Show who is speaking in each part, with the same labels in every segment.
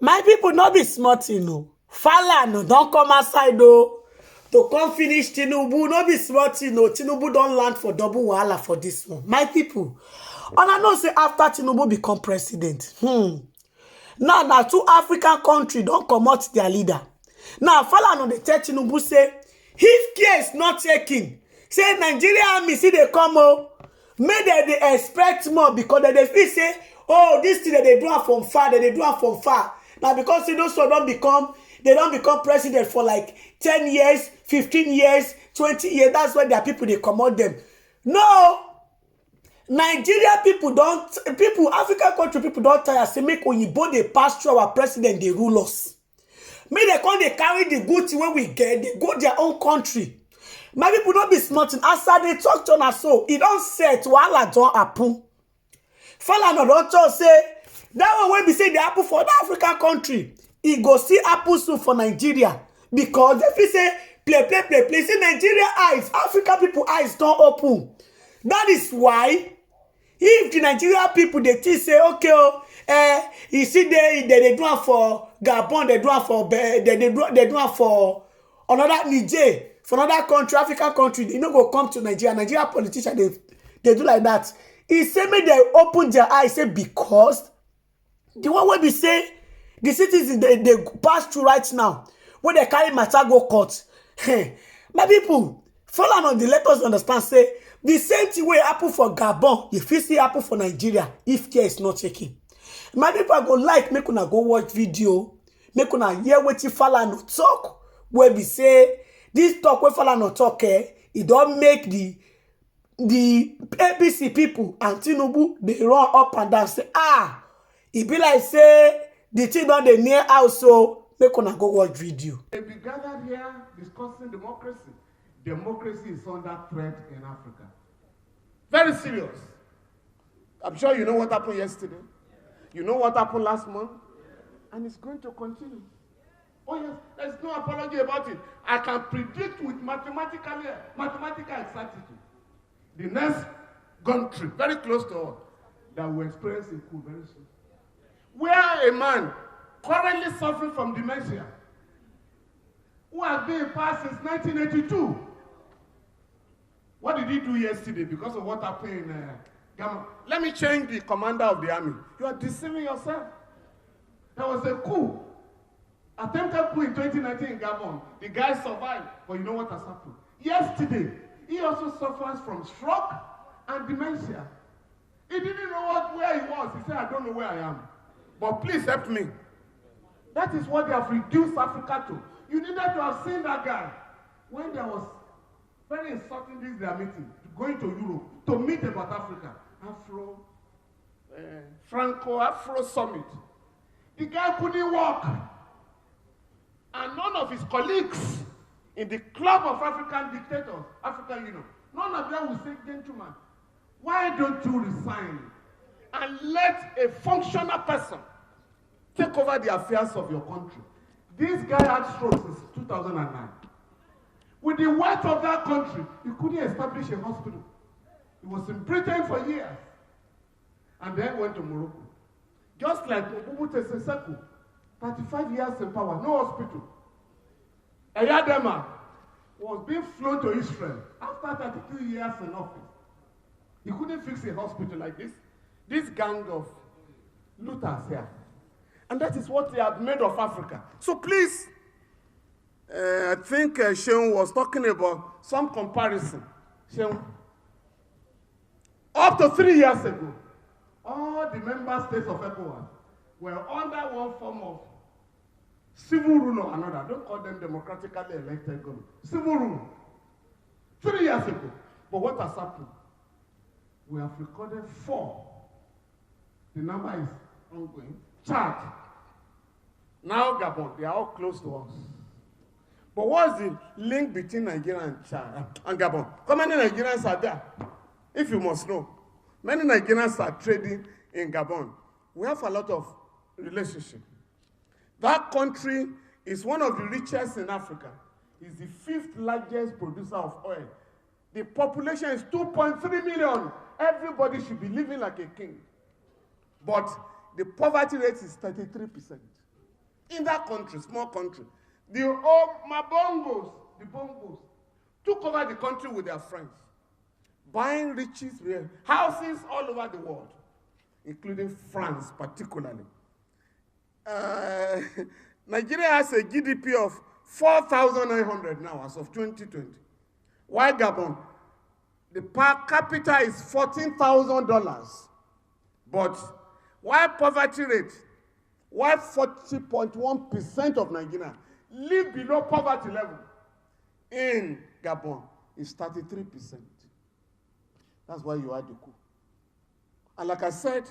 Speaker 1: My people not be smart, you know. Falana don't come outside though to come finish Tinubu. Not be smart, you know. Tinubu don't land for double wahala for this one. My people, and I know say after Tinubu become president, now two African countries don't comot their leader. Now Falana dey tell Tinubu say if care is not taken, say Nigeria army see they come make dem dey expect more because dem dey feel say this thing that they do am from far, they do am from far. Now because those one don't become president for like 10 years, 15 years, 20 years. That's why their people they comot them. No, Nigeria African country people don't tire say make Oyibo dey pass through our president, they rule us. Make they come, they carry the good thing when we get, they go their own country. My people don't be smart. As they talk to us so, it don't set wahala don happen. Falana don talk say that one wey be say the apple for the African country, e go see apple soon for Nigeria because they feel say play. See Nigeria eyes, African people eyes don't open. That is why if the Nigeria people they think say okay, you see they do it for Gabon, they do it for another Niger, for another country, African country, you know go come to Nigeria. Nigeria politicians they do like that. He say make they open their eyes, say because the one wey be say the citizens they pass through right now, when they carry matter go court. My people, follow on the let us understand say the same thing wey happen for Gabon, if you see happen for Nigeria, if care is not taken. My people go like make una go watch video, make una hear wetin Falana talk, where be say this talk wey Falana talk, it don't make the ABC people and Tinubu they run up and down say e be like say the thing don dey near house, so make una go watch video.
Speaker 2: They be gathered here discussing democracy. Democracy is under threat in Africa. Very serious. I'm sure you know what happened yesterday. You know what happened last month. And it's going to continue. Oh yes, there's no apology about it. I can predict with mathematical exactitude the next country, very close to us, that will experience a coup very soon. Where a man currently suffering from dementia, who has been in power since 1982, what did he do yesterday because of what happened in Ghana? Let me change the commander of the army. You are deceiving yourself. There was a coup, attempted coup in 2019 in Gabon. The guy survived, but you know what has happened? Yesterday, he also suffers from stroke and dementia. He didn't know where he was. He said, I don't know where I am. But please help me. That is what they have reduced Africa to. You needed to have seen that guy when there was very insulting this their meeting, going to Europe to meet about Africa. Franco-Afro summit. The guy couldn't walk. And none of his colleagues in the club of African dictators, African Union, none of them will say, gentlemen, why don't you resign and let a functional person take over the affairs of your country? This guy had stroke since 2009. With the wealth of that country, he couldn't establish a hospital. He was in Britain for years and then went to Morocco. Just like Mobutu Sese Seko, 35 years in power, no hospital. Eyadema was being flown to Israel after 32 years in office. He couldn't fix a hospital like this. This gang of looters here. And that is what they have made of Africa. So please, I think Seun was talking about some comparison. Seun, up to 3 years ago, all the member states of ECOWAS were under one form of civil rule or another. Don't call them democratically elected government. Civil rule. 3 years ago. But what has happened? We have recorded 4. The number is ongoing. Chad. Now Gabon. They are all close to us. But what's the link between Nigeria and Chad and Gabon? How many Nigerians are there? If you must know. Many Nigerians are trading in Gabon. We have a lot of relationship. That country is one of the richest in Africa. It's the 5th largest producer of oil. The population is 2.3 million. Everybody should be living like a king. But the poverty rate is 33%. In that country, small country, the Bongos, took over the country with their friends, buying riches, houses all over the world, including France particularly. Nigeria has a GDP of 4,900 now as of 2020. While Gabon, the per capita is $14,000. But while poverty rate, while 40.1% of Nigerians live below poverty level, in Gabon is 33%. That's why you had the coup. And like I said,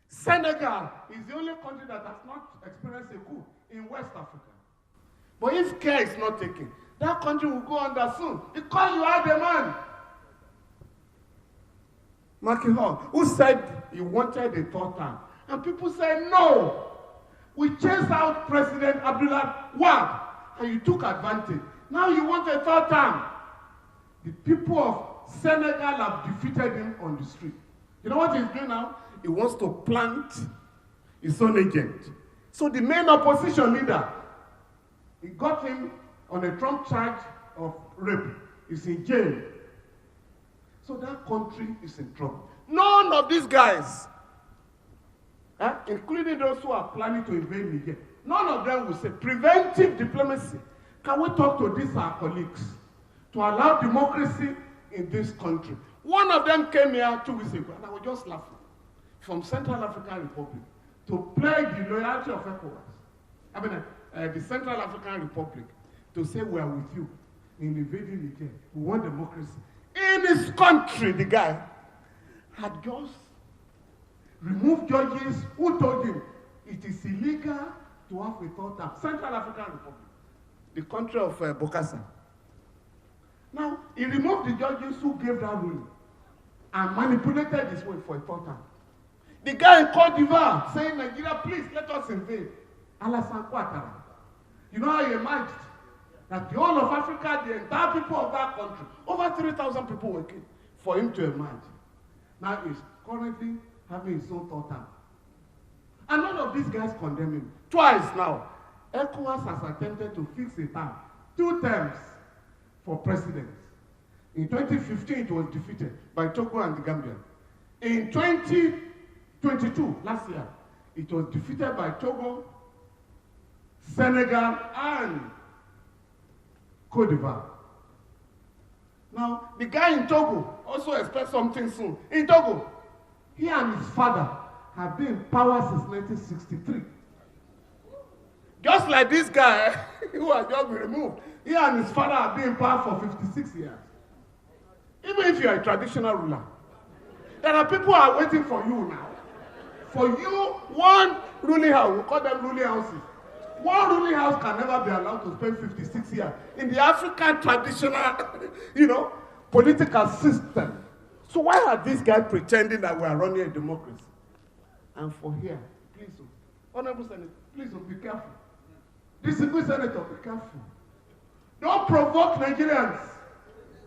Speaker 2: Senegal is the only country that has not experienced a coup in West Africa. But if care is not taken, that country will go under soon because you are the man. Macky Sall, who said he wanted a third term. And people said, no. We chased out President Abdullah Wahab, and you took advantage. Now you want a third term. The people of Senegal have defeated him on the street. You know what he's doing now? He wants to plant his own agent. So the main opposition leader, he got him on a Trump charge of rape. He's in jail. So that country is in trouble. None of these guys, including those who are planning to invade Niger, none of them will say preventive diplomacy. Can we talk to these our colleagues to allow democracy in this country? One of them came here 2 weeks ago, and I was just laughing, from Central African Republic, to pledge the loyalty of ECOWAS, the Central African Republic, to say we are with you in invading Niger. We want democracy. In his country, the guy had just removed judges who told him it is illegal to have a third term. Central African Republic, the country of Bokassa. Now, he removed the judges who gave that ruling and manipulated his way for a third term. The guy in Côte d'Ivoire saying, Nigeria, please let us invade. Alassane Ouattara. You know how he emerged? That the whole of Africa, the entire people of that country, over 3,000 people were killed for him to emerge. Now he's currently having his own third term. And none of these guys condemn him. Twice now, ECOWAS has attempted to fix a term, 2 terms for presidents. In 2015, it was defeated by Togo and the Gambia. In 2022, last year, it was defeated by Togo, Senegal, and Côte d'Ivoire. Now, the guy in Togo also expects something soon. In Togo, he and his father have been in power since 1963. Just like this guy who has just been removed, he and his father have been in power for 56 years. Even if you are a traditional ruler, there are people who are waiting for you now. For you, one ruling house, we call them ruling houses. One ruling house can never be allowed to spend 56 years in the African traditional, political system. So why are these guys pretending that we are running a democracy? And for here, please, Honorable Senator, please be careful. Distinguished Senator, be careful. Don't provoke Nigerians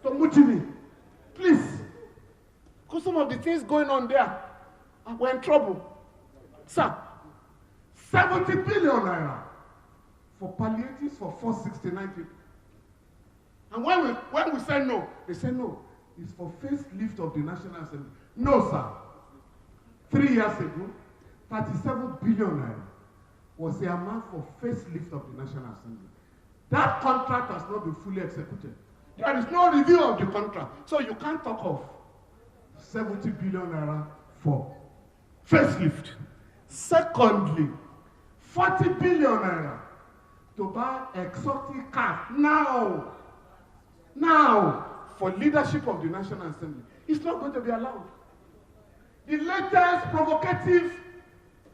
Speaker 2: to mutiny. Please. Because some of the things going on there, we're in trouble. Sir, 70 billion naira for palliatives for 469 people. And when we say no, they say no. It's for facelift of the National Assembly. No, sir. 3 years ago, 37 billion naira was the amount for facelift of the National Assembly. That contract has not been fully executed. There is no review of the contract. So you can't talk of 70 billion naira for facelift. Secondly, 40 billion naira to buy exotic cars now for leadership of the National Assembly. It's not going to be allowed. The latest provocative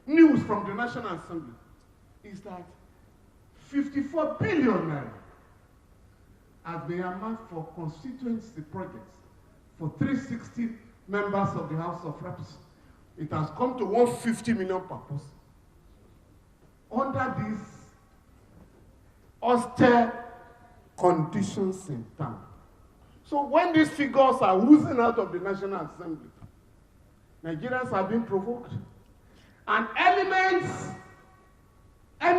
Speaker 2: news from the National Assembly is that 54 billion naira has been earmarked for constituency projects for 360 members of the House of Reps. It has come to 150 million per person. Under these austere conditions in town. So when these figures are oozing out of the National Assembly, Nigerians have been provoked. And any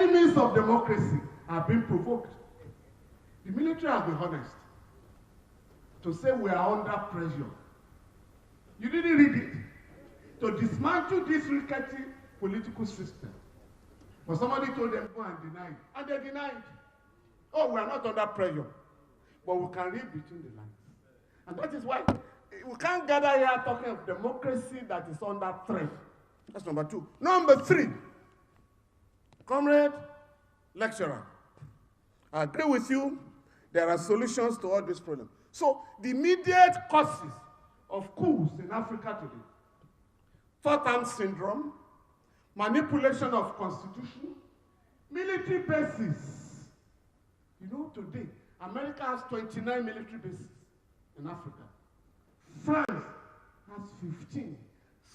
Speaker 2: enemies of democracy are being provoked. The military has been honest to say we are under pressure. You didn't read it. To dismantle this rickety political system. But somebody told them, go and deny it. And they denied. Oh, we are not under pressure. But we can read between the lines. And that is why we can't gather here talking of democracy that is under threat. That's number 2. Number 3. Comrade, lecturer, I agree with you. There are solutions to all these problems. So the immediate causes of coups in Africa today: fourth-arm syndrome, manipulation of constitution, military bases. You know, today, America has 29 military bases in Africa. France has 15.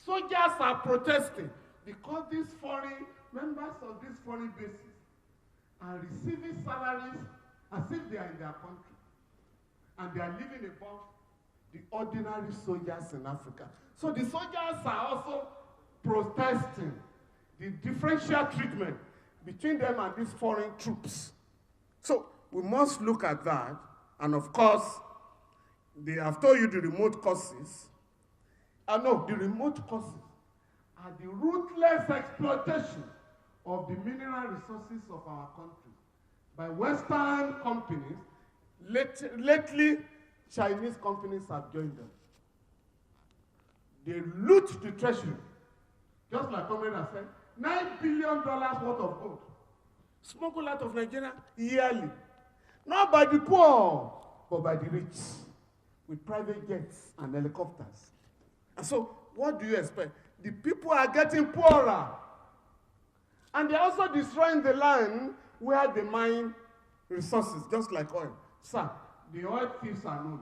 Speaker 2: Soldiers are protesting because these foreign members of these foreign bases are receiving salaries as if they are in their country. And they are living above the ordinary soldiers in Africa. So the soldiers are also protesting the differential treatment between them and these foreign troops. So we must look at that. And of course, they have told you the remote causes. The remote causes are the ruthless exploitation of the mineral resources of our country by Western companies. Lately, Chinese companies have joined them. They loot the treasury. Just like Comrade has said, $9 billion worth of gold smuggled out of Nigeria yearly. Not by the poor, but by the rich, with private jets and helicopters. And so, what do you expect? The people are getting poorer. And they're also destroying the land where they mine resources, just like oil. Sir, the oil thieves are known.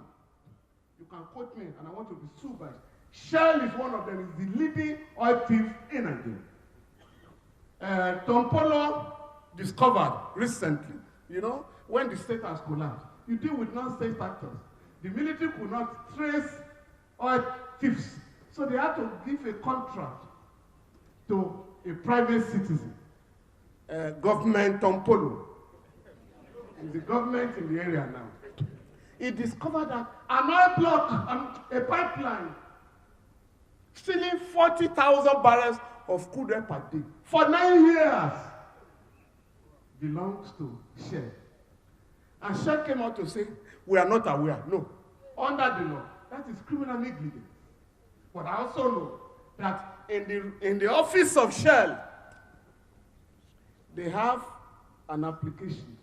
Speaker 2: You can quote me, and I want to be sued by it. Shell is one of them, is the leading oil thief in Nigeria. Tompolo discovered recently, when the state has collapsed. You deal with non-state actors. The military could not trace oil thieves. So they had to give a contract to a private citizen, government Tompolo. Is the government in the area now. He discovered that an oil block, a pipeline, stealing 40,000 barrels of crude oil per day for 9 years, belongs to Shell. And Shell came out to say, we are not aware. No. Under the law, that is criminal negligence. But I also know that in the office of Shell, they have an application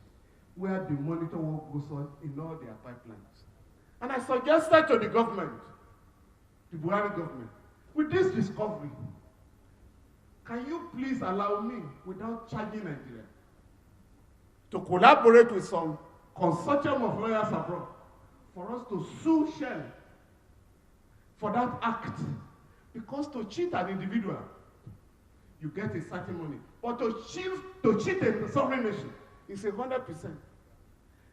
Speaker 2: where they monitor what goes on in all their pipelines. And I suggested to the government, the Buhari government, with this discovery, can you please allow me, without charging Nigeria, to collaborate with some consortium of lawyers abroad for us to sue Shell for that act? Because to cheat an individual, you get a certain money. But to cheat a sovereign nation, it's 100%.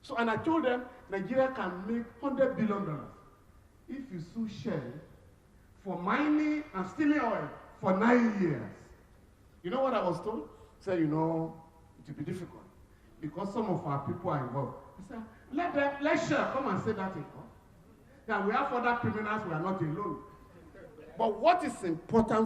Speaker 2: So, and I told them, Nigeria can make $100 billion if you sue Shell for mining and stealing oil for 9 years. You know what I was told? I said, it will be difficult because some of our people are involved. I said, let Shell come and say that in court. That we have other criminals, we are not alone. But what is important